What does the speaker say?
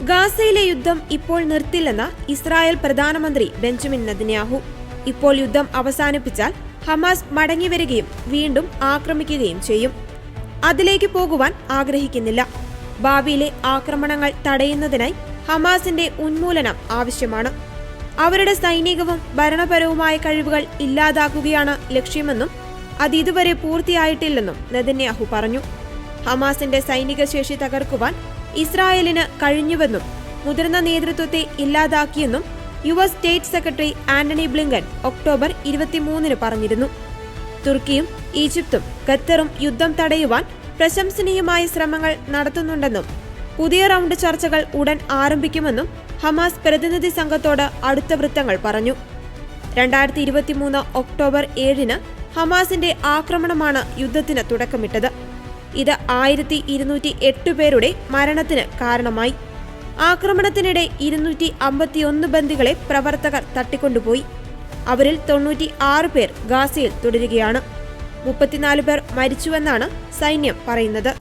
ഗാസയിലെ യുദ്ധം ഇപ്പോൾ നിർത്തില്ലെന്ന് ഇസ്രായേൽ പ്രധാനമന്ത്രി ബെഞ്ചമിൻ നെതന്യാഹു. ഇപ്പോൾ യുദ്ധം അവസാനിപ്പിച്ചാൽ ഹമാസ് മടങ്ങിവരികയും വീണ്ടും ആക്രമിക്കുകയും ചെയ്യും. അതിലേക്ക് പോകുവാൻ ആഗ്രഹിക്കുന്നില്ല. ഭാവിയിലെ ആക്രമണങ്ങൾ തടയുന്നതിനായി ഹമാസിന്റെ ഉന്മൂലനം ആവശ്യമാണ്. അവരുടെ സൈനികവും ഭരണപരവുമായ കഴിവുകൾ ഇല്ലാതാക്കുകയാണ് ലക്ഷ്യമെന്നും അത് ഇതുവരെ പൂർത്തിയായിട്ടില്ലെന്നും നെതന്യാഹു പറഞ്ഞു. ഹമാസിന്റെ സൈനിക ശേഷി തകർക്കുവാൻ ഇസ്രായേലിന് കഴിഞ്ഞുവെന്നും മുതിർന്ന നേതൃത്വത്തെ ഇല്ലാതാക്കിയെന്നും US state secretary Antony Blinken October 23 പറഞ്ഞിരുന്നു. തുർക്കിയും ഈജിപ്തും ഖത്തറും യുദ്ധം തടയുവാൻ പ്രശംസനീയമായ ശ്രമങ്ങൾ നടത്തുന്നുണ്ടെന്നും പുതിയ റൗണ്ട് ചർച്ചകൾ ഉടൻ ആരംഭിക്കുമെന്നും ഹമാസ് പ്രതിനിധി സംഘത്തോട് അടുത്ത വൃത്തങ്ങൾ പറഞ്ഞു. 2023 ഒക്ടോബർ 7 ഹമാസിന്റെ ആക്രമണമാണ് യുദ്ധത്തിന് തുടക്കമിട്ടത്. ഇത് 1208 പേരുടെ മരണത്തിന് കാരണമായി. ആക്രമണത്തിനിടെ 251 ബന്ദികളെ പ്രവർത്തകർ തട്ടിക്കൊണ്ടുപോയി. അവരിൽ 96 പേർ ഗാസയിൽ തുടരുകയാണ്. 34 പേർ മരിച്ചുവെന്നാണ് സൈന്യം പറയുന്നത്.